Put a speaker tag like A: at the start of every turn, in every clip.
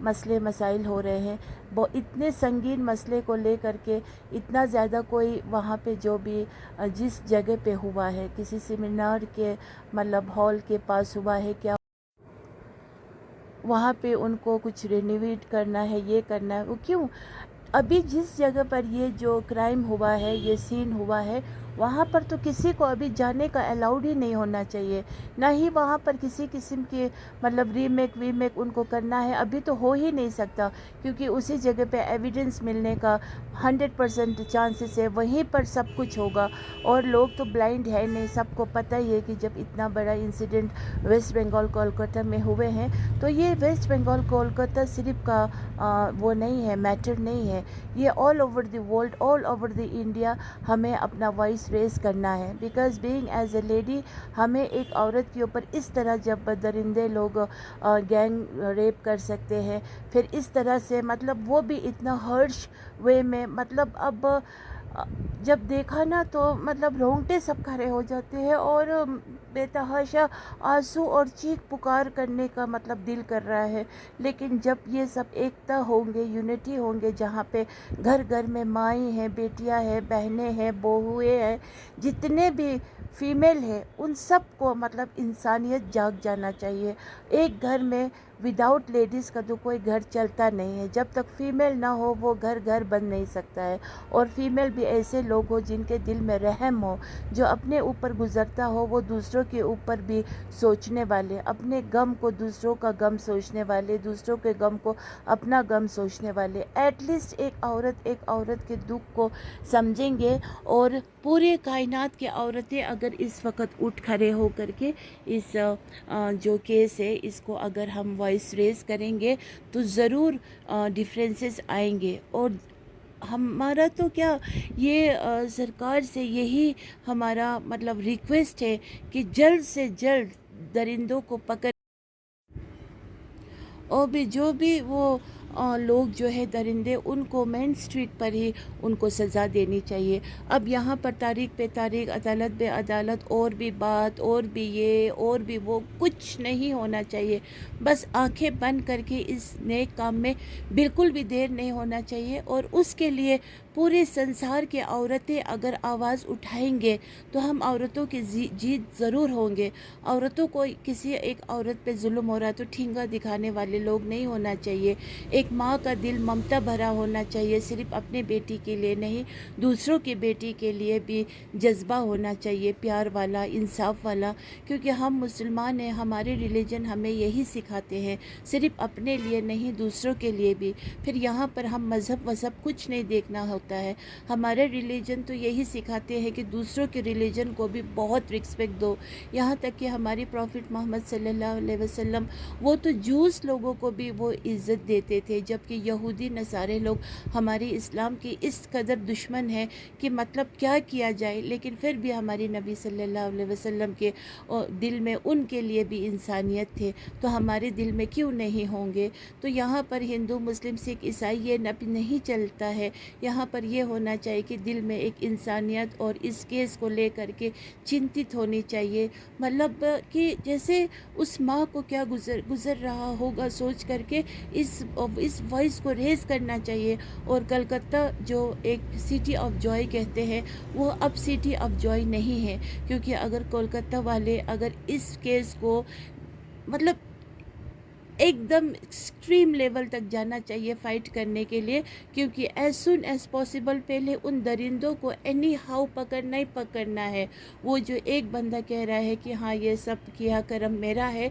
A: مسئلے مسائل ہو رہے ہیں، وہ اتنے سنگین مسئلے کو لے کر کے اتنا زیادہ کوئی وہاں پہ جو بھی جس جگہ پہ ہوا ہے، کسی سیمینار کے مطلب ہال کے پاس ہوا ہے کیا، وہاں پہ ان کو کچھ رینوویٹ کرنا ہے، یہ کرنا ہے، وہ کیوں؟ ابھی جس جگہ پر یہ جو کرائم ہوا ہے، یہ سین ہوا ہے، وہاں پر تو کسی کو ابھی جانے کا الاؤڈ ہی نہیں ہونا چاہیے، نہ ہی وہاں پر کسی قسم کی مطلب ری میک ان کو کرنا ہے، ابھی تو ہو ہی نہیں سکتا، کیونکہ اسی جگہ پہ ایویڈنس ملنے کا 100% چانسز ہے، وہیں پر سب کچھ ہوگا، اور لوگ تو بلائنڈ ہے نہیں، سب کو پتہ ہی ہے کہ جب اتنا بڑا انسیڈنٹ ویسٹ بنگال کولکتہ میں ہوئے ہیں، تو یہ ویسٹ بنگال کولکتہ صرف کا وہ نہیں ہے، میٹر نہیں ہے، یہ all over the world, all over the India ہمیں اپنا وائس ریز کرنا ہے، because being as a lady ہمیں ایک عورت کے اوپر اس طرح جب درندے لوگ گینگ ریپ کر سکتے ہیں، پھر اس طرح سے مطلب وہ بھی اتنا ہرش وے میں، مطلب اب جب دیکھا نا تو مطلب رونگٹے سب کھڑے ہو جاتے ہیں، اور بے تحاشا آنسو اور چیخ پکار کرنے کا مطلب دل کر رہا ہے، لیکن جب یہ سب ایکتا ہوں گے، یونٹی ہوں گے، جہاں پہ گھر گھر میں مائیں ہیں، بیٹیاں ہیں، بہنیں ہیں، بہوئیں ہیں، جتنے بھی فیمیل ہیں، ان سب کو مطلب انسانیت جاگ جانا چاہیے، ایک گھر میں وداؤٹ لیڈیز کا تو کوئی گھر چلتا نہیں ہے، جب تک فیمیل نہ ہو وہ گھر بن نہیں سکتا ہے، اور فیمیل بھی ایسے لوگ ہو جن کے دل میں رحم ہو، جو اپنے اوپر گزرتا ہو وہ دوسروں کے اوپر بھی سوچنے والے، اپنے غم کو دوسروں کا غم سوچنے والے، دوسروں کے غم کو اپنا غم سوچنے والے، ایٹ لیسٹ ایک عورت کے دکھ کو سمجھیں گے، اور پورے کائنات کی عورتیں اگر اس وقت اٹھ کھڑے ہو کر کے اس جو کیس ہے اس کو اگر ہم وائس ریز کریں گے تو ضرور ڈفرینسز آئیں گے، اور ہمارا تو کیا یہ سرکار سے یہی ہمارا مطلب ریکویسٹ ہے کہ جلد سے جلد درندوں کو پکڑ، اور بھی جو بھی وہ لوگ جو ہے درندے، ان کو مین سٹریٹ پر ہی ان کو سزا دینی چاہیے، اب یہاں پر تاریخ پہ تاریخ، عدالت پہ عدالت، اور بھی بات، اور بھی یہ، اور بھی وہ، کچھ نہیں ہونا چاہیے، بس آنکھیں بند کر کے اس نیک کام میں بالکل بھی دیر نہیں ہونا چاہیے، اور اس کے لیے پورے سنسار کے عورتیں اگر آواز اٹھائیں گے تو ہم عورتوں کی جیت ضرور ہوں گے، عورتوں کو کسی ایک عورت پہ ظلم ہو رہا تو ٹھینگا دکھانے والے لوگ نہیں ہونا چاہیے، ایک ماں کا دل ممتا بھرا ہونا چاہیے، صرف اپنے بیٹی کے لیے نہیں، دوسروں کی بیٹی کے لیے بھی جذبہ ہونا چاہیے، پیار والا، انصاف والا، کیونکہ ہم مسلمان ہیں، ہمارے ریلیجن ہمیں یہی سکھاتے ہیں، صرف اپنے لیے نہیں دوسروں کے لیے بھی، پھر یہاں پر ہم مذہب وذہب کچھ نہیں دیکھنا ہوتا ہے، ہمارے ریلیجن تو یہی سکھاتے ہیں کہ دوسروں کے ریلیجن کو بھی بہت رسپیکٹ دو، یہاں تک کہ ہماری پروفٹ محمد صلی اللہ علیہ وسلم وہ تو جوس لوگوں کو بھی وہ عزت دیتے تھے، جبکہ یہودی نصارے لوگ ہماری اسلام کی اس قدر دشمن ہیں کہ مطلب کیا کیا جائے، لیکن پھر بھی ہماری نبی صلی اللہ علیہ وسلم کے دل میں ان کے لیے بھی انسانیت تھے، تو ہمارے دل میں کیوں نہیں ہوں گے؟ تو یہاں پر ہندو مسلم سکھ عیسائی یہ نہیں چلتا ہے، یہاں پر یہ ہونا چاہیے کہ دل میں ایک انسانیت اور اس کیس کو لے کر کے چنتت ہونی چاہیے، مطلب کہ جیسے اس ماں کو کیا گزر رہا ہوگا سوچ کر کے اس وائس کو ریز کرنا چاہیے، اور کلکتہ جو ایک سٹی آف جوائے کہتے ہیں وہ اب سٹی آف جوائے نہیں ہے، کیونکہ اگر کولکتہ والے اگر اس کیس کو مطلب ایک دم ایکسٹریم لیول تک جانا چاہیے فائٹ کرنے کے لیے، کیونکہ ایز سون ایز پاسبل پہلے ان درندوں کو اینی ہاؤ پکڑنا ہی پکڑنا ہے، وہ جو ایک بندہ کہہ رہا ہے کہ ہاں یہ سب کیا کرم میرا ہے،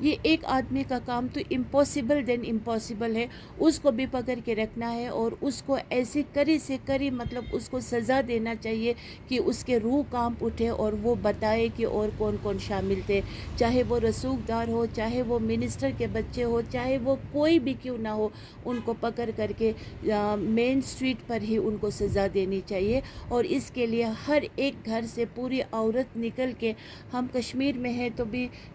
A: یہ ایک آدمی کا کام تو امپاسبل دین امپاسبل ہے، اس کو بھی پکڑ کے رکھنا ہے، اور اس کو ایسی کری سے کری مطلب اس کو سزا دینا چاہیے کہ اس کے روح کانپ اٹھے، اور وہ بتائے کہ اور کون کون شامل تھے، چاہے وہ رسوخ دار ہو، چاہے وہ منسٹر کے بچے ہو، چاہے وہ کوئی بھی کیوں نہ ہو، ان کو پکڑ کر کے مین سٹریٹ پر ہی ان کو سزا دینی چاہیے، اور اس کے لیے ہر ایک گھر سے پوری عورت نکل کے، ہم کشمیر میں ہیں تو بھی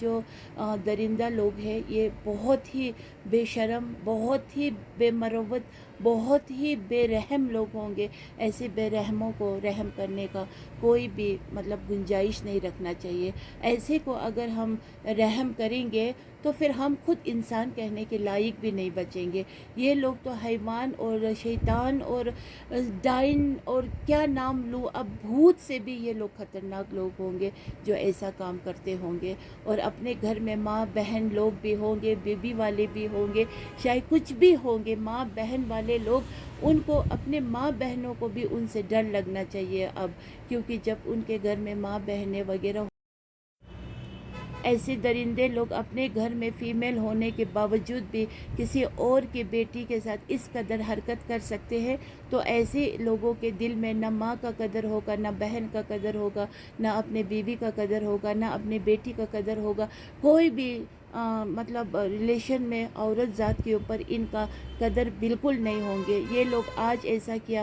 A: جو درندہ لوگ ہیں یہ بہت ہی بے شرم، بہت ہی بے مروت، بہت ہی بے رحم لوگ ہوں گے۔ ایسے بے رحموں کو رحم کرنے کا کوئی بھی مطلب گنجائش نہیں رکھنا چاہیے۔ ایسے کو اگر ہم رحم کریں گے تو پھر ہم خود انسان کہنے کے لائق بھی نہیں بچیں گے۔ یہ لوگ تو حیوان اور شیطان اور ڈائن اور کیا نام لوں، اب بھوت سے بھی یہ لوگ خطرناک لوگ ہوں گے جو ایسا کام کرتے ہوں گے۔ اور اپنے گھر میں ماں بہن لوگ بھی ہوں گے، بیوی والے بھی ہوں گے، شاید کچھ بھی ہوں گے، ماں بہن والے لوگ، ان کو اپنے ماں بہنوں کو بھی ان سے ڈر لگنا چاہیے اب، کیونکہ جب ان کے گھر میں ماں بہنیں وغیرہ ایسے درندے لوگ اپنے گھر میں فیمیل ہونے کے باوجود بھی کسی اور کی بیٹی کے ساتھ اس قدر حرکت کر سکتے ہیں، تو ایسے لوگوں کے دل میں نہ ماں کا قدر ہوگا، نہ بہن کا قدر ہوگا، نہ اپنے بیوی کا قدر ہوگا، نہ اپنے بیٹی کا قدر ہوگا۔ کوئی بھی مطلب ریلیشن میں عورت ذات کے اوپر ان کا قدر بالکل نہیں ہوں گے۔ یہ لوگ آج ایسا کیا،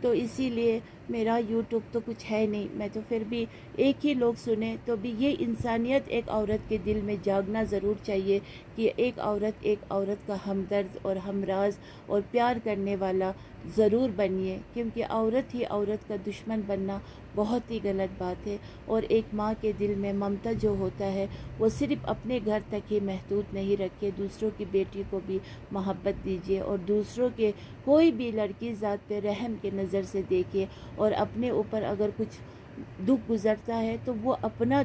A: تو اسی لیے میرا یوٹیوب تو کچھ ہے نہیں، میں تو پھر بھی ایک ہی لوگ سنیں تو بھی یہ انسانیت ایک عورت کے دل میں جاگنا ضرور چاہیے کہ ایک عورت کا ہمدرد اور ہمراز اور پیار کرنے والا ضرور بنیے، کیونکہ عورت ہی عورت کا دشمن بننا بہت ہی غلط بات ہے۔ اور ایک ماں کے دل میں ممتا جو ہوتا ہے وہ صرف اپنے گھر تک ہی محدود نہیں رکھے، دوسروں کی بیٹی کو بھی محبت دیجیے، اور دوسروں کے کوئی بھی لڑکی ذات پہ رحم کے نظر سے دیکھیے، اور اپنے اوپر اگر کچھ دکھ گزرتا ہے تو وہ اپنا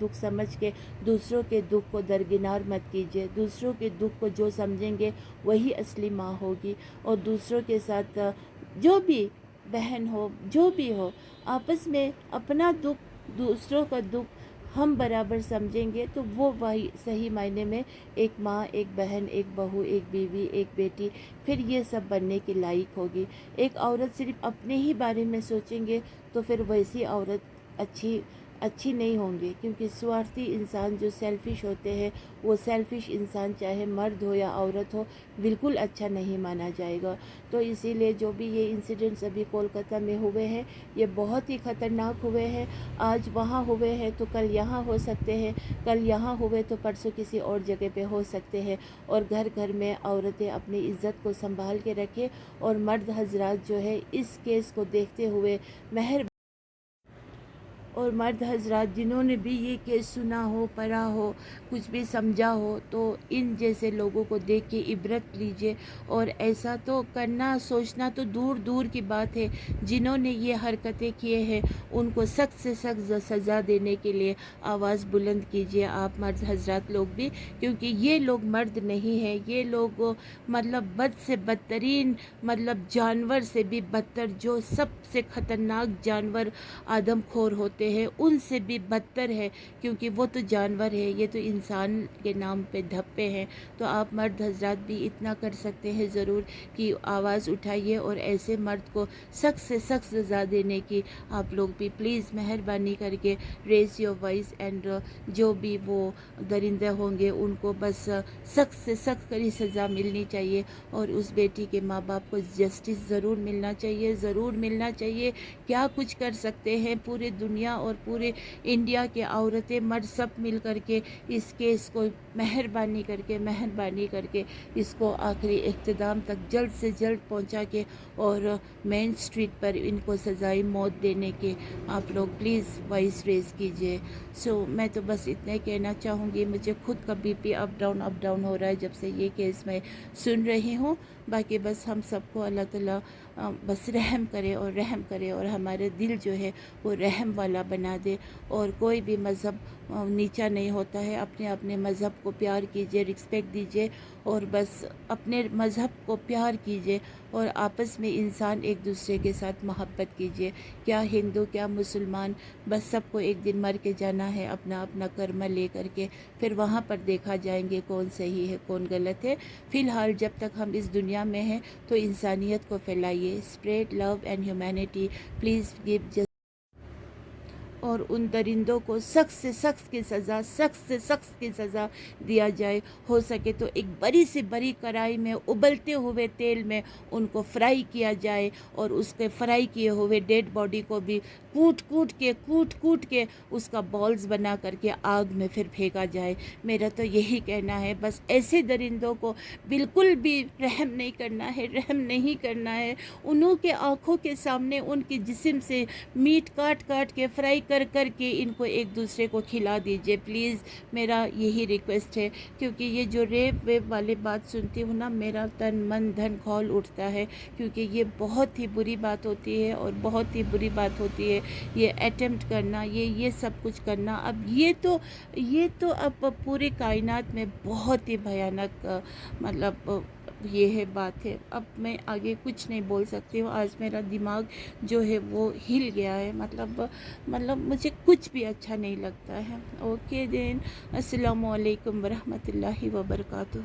A: دکھ سمجھ کے دوسروں کے دکھ کو درکنار مت کیجیے۔ دوسروں کے دکھ کو جو سمجھیں گے وہی اصلی ماں ہوگی۔ اور دوسروں کے ساتھ جو بھی بہن ہو، جو بھی ہو، آپس میں اپنا دکھ دوسروں کا دکھ ہم برابر سمجھیں گے تو وہ وہی صحیح معنی میں ایک ماں، ایک بہن، ایک بہو، ایک بیوی، ایک بیٹی، پھر یہ سب بننے کے لائق ہوگی۔ ایک عورت صرف اپنے ہی بارے میں سوچیں گے تو پھر ویسی عورت اچھی نہیں ہوں گی، کیونکہ سوارتھی انسان جو سیلفش ہوتے ہیں، وہ سیلفش انسان چاہے مرد ہو یا عورت ہو بالکل اچھا نہیں مانا جائے گا۔ تو اسی لیے جو بھی یہ انسیڈنٹس ابھی کولکتہ میں ہوئے ہیں یہ بہت ہی خطرناک ہوئے ہیں۔ آج وہاں ہوئے ہیں تو کل یہاں ہو سکتے ہیں، کل یہاں ہوئے تو پرسوں کسی اور جگہ پہ ہو سکتے ہیں۔ اور گھر گھر میں عورتیں اپنی عزت کو سنبھال کے رکھیں، اور مرد حضرات جو ہے اس کیس کو دیکھتے ہوئے اور مرد حضرات جنہوں نے بھی یہ کیس سنا ہو، پڑھا ہو، کچھ بھی سمجھا ہو، تو ان جیسے لوگوں کو دیکھ کے عبرت لیجئے۔ اور ایسا تو کرنا سوچنا تو دور دور کی بات ہے، جنہوں نے یہ حرکتیں کیے ہیں ان کو سخت سے سخت سزا دینے کے لیے آواز بلند کیجئے آپ مرد حضرات لوگ بھی، کیونکہ یہ لوگ مرد نہیں ہیں، یہ لوگ مطلب بد سے بدترین، مطلب جانور سے بھی بدتر، جو سب سے خطرناک جانور آدم خور ہوتے ہیں ان سے بھی بدتر ہے، کیونکہ وہ تو جانور ہے، یہ تو انسان کے نام پہ دھپے ہیں۔ تو آپ مرد حضرات بھی اتنا کر سکتے ہیں ضرور کہ آواز اٹھائیے، اور ایسے مرد کو سخت سے سخت سزا دینے کی آپ لوگ بھی پلیز مہربانی کر کے ریز یور وائس، اینڈ جو بھی وہ درندے ہوں گے ان کو بس سخت سے سخت کڑی سزا ملنی چاہیے، اور اس بیٹی کے ماں باپ کو جسٹس ضرور ملنا چاہیے، ضرور ملنا چاہیے۔ کیا کچھ کر سکتے ہیں پورے دنیا اور پورے انڈیا کے عورتیں مرد سب مل کر کے اس کیس کو مہربانی کر کے اس کو آخری اختتام تک جلد سے جلد پہنچا کے اور مین سٹریٹ پر ان کو سزائے موت دینے کے آپ لوگ پلیز وائس ریز کیجئے۔ میں تو بس اتنا ہی کہنا چاہوں گی، مجھے خود کا بی پی اپ ڈاؤن ہو رہا ہے جب سے یہ کیس میں سن رہی ہوں۔ باقی بس ہم سب کو اللہ تعالیٰ بس رحم کرے اور ہمارے دل جو ہے وہ رحم والا بنا دے، اور کوئی بھی مذہب نیچا نہیں ہوتا ہے، اپنے مذہب کو پیار کیجئے، رسپیکٹ دیجئے، اور بس اپنے مذہب کو پیار کیجئے، اور آپس میں انسان ایک دوسرے کے ساتھ محبت کیجئے۔ کیا ہندو کیا مسلمان، بس سب کو ایک دن مر کے جانا ہے اپنا کرما لے کر کے، پھر وہاں پر دیکھا جائیں گے کون صحیح ہے کون غلط ہے۔ فی الحال جب تک ہم اس دنیا میں ہیں تو انسانیت کو پھیلائیے، spread love and humanity, please give اور ان درندوں کو سخت سے سخت کی سزا، سخت سے سخت کی سزا دیا جائے. ہو سکے تو ایک بڑی سے بڑی کڑھائی میں ابلتے ہوئے تیل میں ان کو فرائی کیا جائے، اور اس کے فرائی کیے ہوئے ڈیڈ باڈی کو بھی کوٹ کوٹ کے اس کا بالز بنا کر کے آگ میں پھر پھینکا جائے. میرا تو یہی کہنا ہے. بس ایسے درندوں کو بالکل بھی رحم نہیں کرنا ہے، رحم نہیں کرنا ہے. انہوں کے آنکھوں کے سامنے ان کے جسم سے میٹ کاٹ کے فرائی کر کے ان کو ایک دوسرے کو کھلا دیجیے پلیز. میرا یہی ریکویسٹ ہے، کیونکہ یہ جو ریپ ویپ والی بات سنتی ہوں نا، میرا تن من دھن کھول اٹھتا ہے، کیونکہ یہ بہت ہی بری بات ہوتی ہے، اور بہت ہی بری بات ہوتی ہے یہ اٹیمپٹ کرنا، یہ سب کچھ کرنا. اب یہ تو اب پورے کائنات میں بہت ہی بھیانک مطلب یہ ہے بات ہے. اب میں آگے کچھ نہیں بول سکتی ہوں. آج میرا دماغ جو ہے وہ ہل گیا ہے، مطلب مجھے کچھ بھی اچھا نہیں لگتا ہے. اوکے دین، السلام علیکم ورحمۃ اللہ وبرکاتہ.